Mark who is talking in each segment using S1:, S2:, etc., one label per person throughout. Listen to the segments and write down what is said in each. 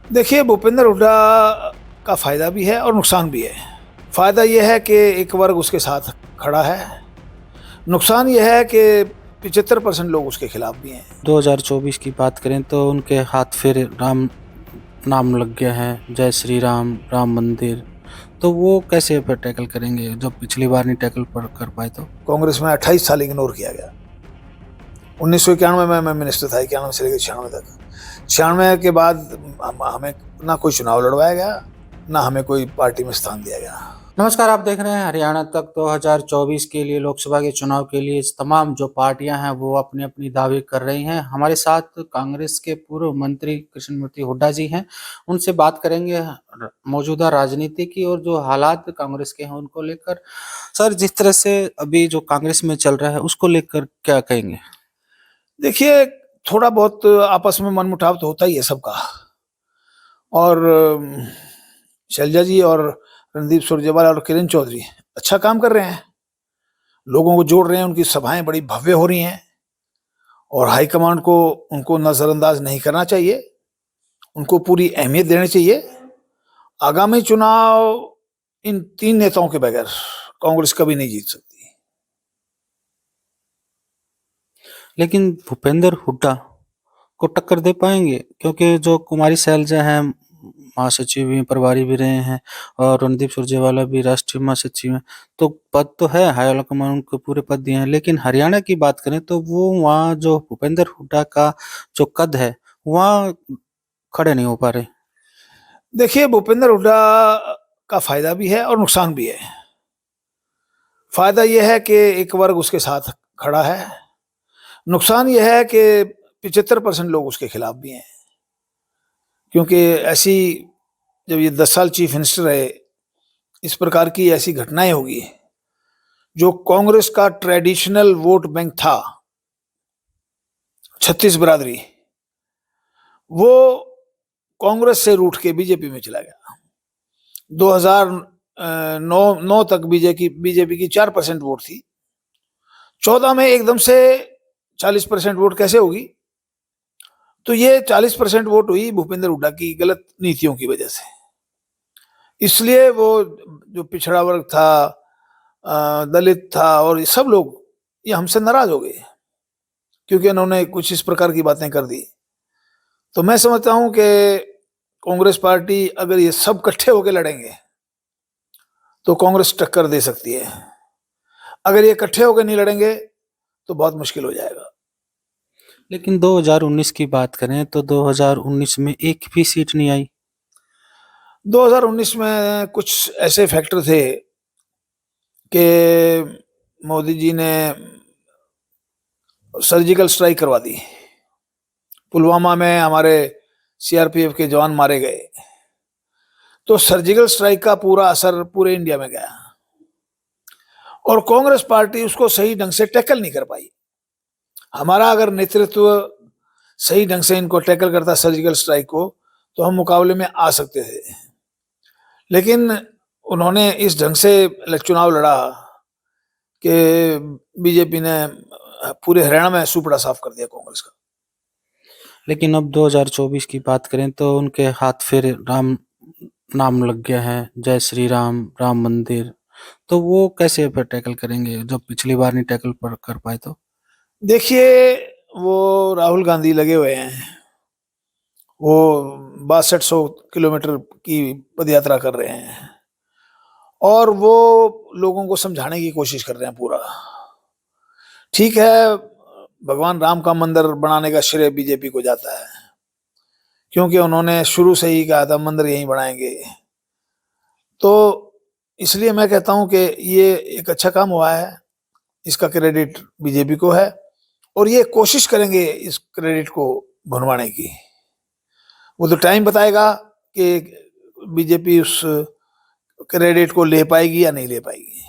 S1: देखिए, भूपेंद्र हुड्डा का फ़ायदा भी है और नुकसान भी है। फ़ायदा ये है कि एक वर्ग उसके साथ खड़ा है। नुकसान ये है कि 75% लोग उसके खिलाफ भी हैं।
S2: 2024 की बात करें तो उनके हाथ फिर राम नाम लग गया है, जय श्री राम, राम मंदिर। तो वो कैसे फिर टैकल करेंगे जब पिछली बार नहीं टैकल पर कर पाए तो?
S1: कांग्रेस में 28 साल इग्नोर किया गया। 1991 में मैं मिनिस्टर था, 91 से लेकर 96 तक। 96 के बाद हमें ना कोई चुनाव लड़वाया गया, ना हमें कोई पार्टी में स्थान दिया गया।
S2: नमस्कार, आप देख रहे हैं हरियाणा तक। 2024 के लिए लोकसभा के चुनाव के लिए तमाम जो पार्टियां हैं वो अपनी अपनी दावे कर रही हैं। हमारे साथ कांग्रेस के पूर्व मंत्री कृष्णमूर्ति हुड्डा जी हैं। उनसे बात करेंगे मौजूदा राजनीति की और जो हालात कांग्रेस के हैं उनको लेकर। सर, जिस तरह से अभी जो कांग्रेस में चल रहा है उसको लेकर क्या कहेंगे?
S1: देखिए, थोड़ा बहुत आपस में मनमुटाव तो होता ही है सबका। और शैलजा जी और रणदीप सुरजेवाला और किरण चौधरी अच्छा काम कर रहे हैं, लोगों को जोड़ रहे हैं, उनकी सभाएं बड़ी भव्य हो रही हैं। और हाईकमांड को उनको नज़रअंदाज नहीं करना चाहिए, उनको पूरी अहमियत देनी चाहिए। आगामी चुनाव इन तीन नेताओं के बगैर कांग्रेस कभी नहीं जीत सकती।
S2: लेकिन भूपेंद्र हुड्डा को टक्कर दे पाएंगे? क्योंकि जो कुमारी शैलजा हैं, महासचिव भी प्रभारी भी रहे हैं, और रणदीप सुरजेवाला भी राष्ट्रीय महासचिव हैं। तो पद तो है, हाई कमान उनको पूरे पद दिए हैं। लेकिन हरियाणा की बात करें तो वो वहाँ जो भूपेंद्र हुड्डा का जो कद है वहाँ खड़े नहीं हो पा रहे।
S1: देखिए, भूपेंद्र हुड्डा का फायदा भी है और नुकसान भी है। फायदा यह है कि एक वर्ग उसके साथ खड़ा है। नुकसान यह है कि 75% लोग उसके खिलाफ भी हैं, क्योंकि ऐसी जब ये 10 साल चीफ मिनिस्टर रहे, इस प्रकार की ऐसी घटनाएं होगी। जो कांग्रेस का ट्रेडिशनल वोट बैंक था, 36 बिरादरी, वो कांग्रेस से रूठ के बीजेपी में चला गया। 2009 तक बीजेपी की 4% वोट थी। 14 में एकदम से 40% वोट कैसे होगी? तो ये 40% वोट हुई भूपेंद्र हुड्डा की गलत नीतियों की वजह से। इसलिए वो जो पिछड़ा वर्ग था, दलित था, और ये सब लोग ये हमसे नाराज हो गए, क्योंकि उन्होंने कुछ इस प्रकार की बातें कर दी। तो मैं समझता हूं कि कांग्रेस पार्टी अगर ये सब इकट्ठे होकर लड़ेंगे तो कांग्रेस टक्कर दे सकती है। अगर ये इकट्ठे होकर नहीं लड़ेंगे तो बहुत मुश्किल हो जाएगा।
S2: लेकिन 2019 की बात करें तो 2019 में एक भी सीट नहीं आई।
S1: 2019 में कुछ ऐसे फैक्टर थे कि मोदी जी ने सर्जिकल स्ट्राइक करवा दी। पुलवामा में हमारे सीआरपीएफ के जवान मारे गए, तो सर्जिकल स्ट्राइक का पूरा असर पूरे इंडिया में गया, और कांग्रेस पार्टी उसको सही ढंग से टैकल नहीं कर पाई। हमारा अगर नेतृत्व सही ढंग से इनको टैकल करता सर्जिकल स्ट्राइक को, तो हम मुकाबले में आ सकते थे। लेकिन उन्होंने इस ढंग से चुनाव लड़ा कि बीजेपी ने पूरे हरियाणा में सुपड़ा साफ कर दिया कांग्रेस का।
S2: लेकिन अब 2024 की बात करें तो उनके हाथ फिर राम नाम लग गया है, जय श्री राम, राम मंदिर। तो वो कैसे फिर टैकल करेंगे जब पिछली बार नहीं टैकल पर कर पाए तो?
S1: देखिए, वो राहुल गांधी लगे हुए हैं, वो 6200 किलोमीटर की पद यात्रा कर रहे हैं, और वो लोगों को समझाने की कोशिश कर रहे हैं पूरा। ठीक है, भगवान राम का मंदिर बनाने का श्रेय बीजेपी को जाता है, क्योंकि उन्होंने शुरू से ही कहा था मंदिर यहीं बनाएंगे। तो इसलिए मैं कहता हूं कि ये एक अच्छा काम हुआ है, इसका क्रेडिट बीजेपी को है, और ये कोशिश करेंगे इस क्रेडिट को भुनवाने की। वो तो टाइम बताएगा कि बीजेपी उस क्रेडिट को ले पाएगी या नहीं ले पाएगी,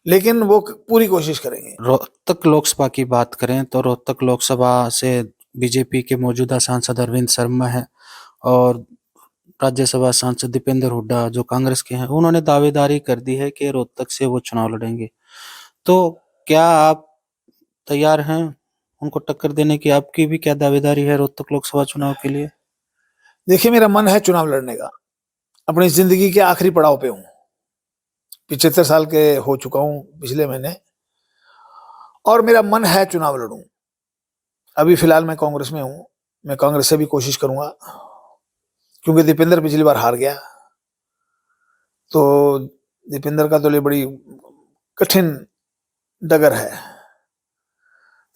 S1: लेकिन वो पूरी कोशिश करेंगे।
S2: रोहतक लोकसभा की बात करें तो रोहतक लोकसभा से बीजेपी के मौजूदा सांसद अरविंद शर्मा है, और राज्यसभा सांसद दीपेंद्र हुड्डा जो कांग्रेस के हैं उन्होंने दावेदारी कर दी है कि रोहतक से वो चुनाव लड़ेंगे। तो क्या आप तैयार हैं उनको टक्कर देने की? आपकी भी क्या दावेदारी है रोहतक लोकसभा चुनाव के लिए?
S1: देखिए, मेरा मन है चुनाव लड़ने का। अपनी जिंदगी के आखिरी पड़ाव पे हूँ। 75 साल के हो चुका हूँ पिछले महीने, और मेरा मन है चुनाव लड़ूं। अभी फिलहाल मैं कांग्रेस में हूँ। मैं कांग्रेस से भी कोशिश करूंगा, क्योंकि दीपेंद्र पिछली बार हार गया। तो दीपेंद्र का तो लिए बड़ी कठिन डगर है।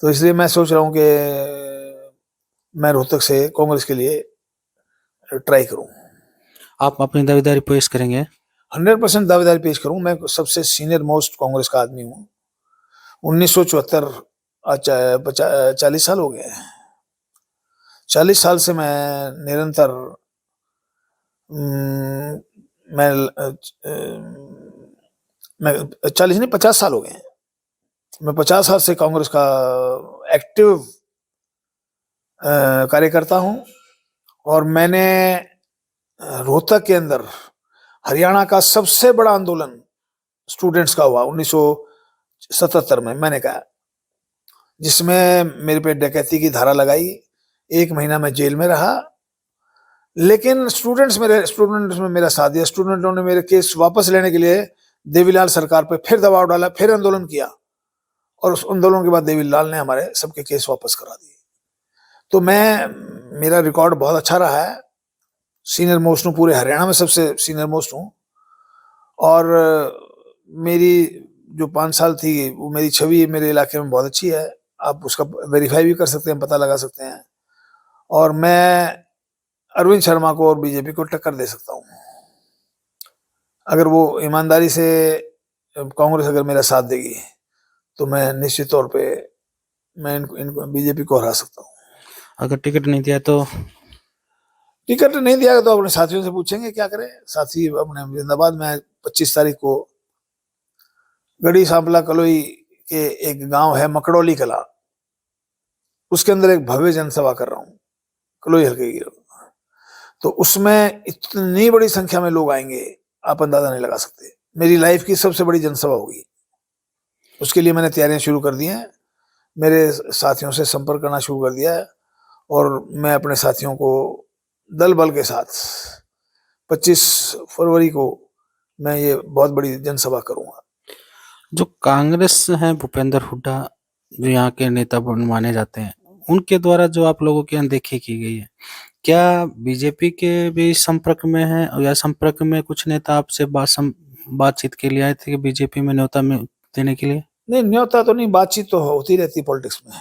S1: तो इसलिए मैं सोच रहा हूँ कि मैं रोहतक से कांग्रेस के लिए ट्राई करूं।
S2: आप अपनी दावेदारी पेश करेंगे?
S1: 100% दावेदारी पेश करूं। मैं सबसे सीनियर मोस्ट कांग्रेस का आदमी हूं। 1974, 40 साल हो गए। 40 साल से मैं निरंतर मैं 40 नहीं, 50 साल हो गए। मैं 50 साल से कांग्रेस का एक्टिव कार्यकर्ता हूं। और मैंने रोहतक के अंदर हरियाणा का सबसे बड़ा आंदोलन स्टूडेंट्स का हुआ 1977 में, मैंने कहा, जिसमें मेरे पे डकैती की धारा लगाई। 1 महीना मैं जेल में रहा, लेकिन स्टूडेंट्स में मेरा साथ दिया। स्टूडेंटों ने मेरे केस वापस लेने के लिए देवीलाल सरकार पे फिर दबाव डाला, फिर आंदोलन किया, और उस आंदोलन के बाद देवीलाल ने हमारे सबके केस वापस करा दिए। तो मेरा रिकॉर्ड बहुत अच्छा रहा है। सीनियर मोस्ट हूँ, पूरे हरियाणा में सबसे सीनियर मोस्ट हूँ। और मेरी जो 5 साल थी, वो मेरी छवि मेरे इलाके में बहुत अच्छी है। आप उसका वेरीफाई भी कर सकते हैं, पता लगा सकते हैं। और मैं अरविंद शर्मा को और बीजेपी को टक्कर दे सकता हूँ, अगर वो ईमानदारी से कांग्रेस अगर मेरा साथ देगी, तो मैं निश्चित तौर पे मैं इनको बीजेपी को हरा सकता हूँ।
S2: अगर टिकट नहीं दिया तो?
S1: टिकट नहीं दिया तो अपने साथियों से पूछेंगे क्या करें। साथी अपने जिंदाबाद में 25 तारीख को गढ़ी सांपला कलोई के एक गांव है मकड़ौली कला, उसके अंदर एक भव्य जनसभा कर रहा हूँ, कलोई हल्के की। तो उसमें इतनी बड़ी संख्या में लोग आएंगे, आप अंदाजा नहीं लगा सकते। मेरी लाइफ की सबसे बड़ी जनसभा होगी। उसके लिए मैंने तैयारियां शुरू कर दी हैं, मेरे साथियों से संपर्क करना शुरू कर दिया है। और मैं अपने साथियों को दल बल के साथ 25 फरवरी को मैं ये बहुत बड़ी जनसभा करूंगा।
S2: जो कांग्रेस है, भूपेंद्र हुड्डा जो यहाँ के नेता माने जाते हैं, उनके द्वारा जो आप लोगों की अनदेखी की गई है, क्या बीजेपी के भी संपर्क में है, या संपर्क में कुछ नेता आपसे बातचीत के लिए आए थे कि बीजेपी में न्योता में देने के लिए?
S1: नहीं, न्योता तो नहीं, बातचीत तो होती रहती पॉलिटिक्स में।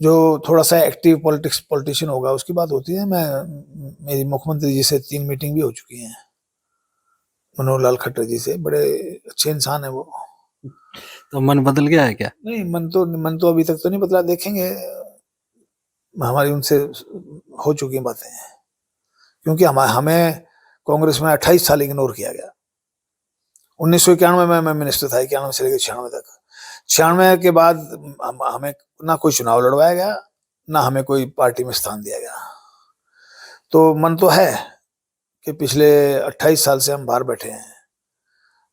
S1: जो थोड़ा सा एक्टिव पॉलिटिशियन होगा उसकी बात होती है। मेरी मुख्यमंत्री जी से 3 मीटिंग भी हो चुकी हैं, मनोहर लाल खट्टर जी से। बड़े अच्छे इंसान है वो।
S2: तो मन बदल गया है क्या?
S1: नहीं, मन तो अभी तक तो नहीं बदला, देखेंगे। हमारी उनसे हो चुकी बातें हैं, क्योंकि हमें कांग्रेस में 28 साल इग्नोर किया गया। 1991 में मैं मिनिस्टर था, 91 से लेकर 96 तक। 96 के बाद हमें ना कोई चुनाव लड़वाया गया, ना हमें कोई पार्टी में स्थान दिया गया। तो मन तो है कि पिछले 28 साल से हम बाहर बैठे हैं,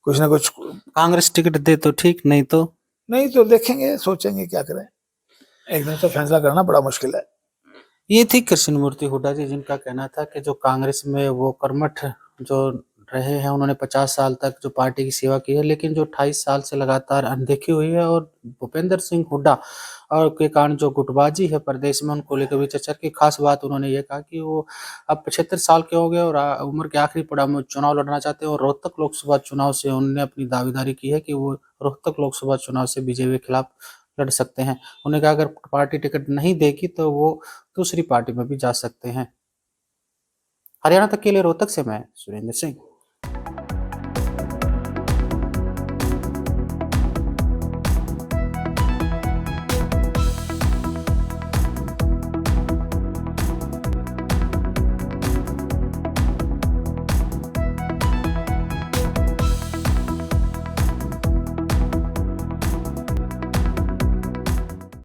S1: कुछ ना कुछ।
S2: कांग्रेस टिकट दे तो ठीक, नहीं तो
S1: देखेंगे, सोचेंगे क्या करें। एक दिन तो फैसला करना बड़ा मुश्किल है।
S2: ये थी कृष्णमूर्ति हुड्डा जी, जिनका कहना था कि जो कांग्रेस में वो कर्मठ जो रहे हैं, उन्होंने 50 साल तक जो पार्टी की सेवा की है, लेकिन जो 28 साल से लगातार अनदेखी हुई है, और भूपेंद्र सिंह हुड्डा और के कारण जो गुटबाजी है प्रदेश में, उनको लेकर भी चर्चा की। खास बात उन्होंने ये कहा कि वो अब 75 साल के हो गए और उम्र के आखिरी पड़ाव में चुनाव लड़ना चाहते हैं, और रोहतक लोकसभा चुनाव से उन्होंने अपनी दावेदारी की है कि वो रोहतक लोकसभा चुनाव से बीजेपी के खिलाफ लड़ सकते हैं। उन्होंने कहा अगर पार्टी टिकट नहीं देगी तो वो दूसरी पार्टी में भी जा सकते हैं। हरियाणा तक के लिए रोहतक से मैं सुरेंद्र सिंह।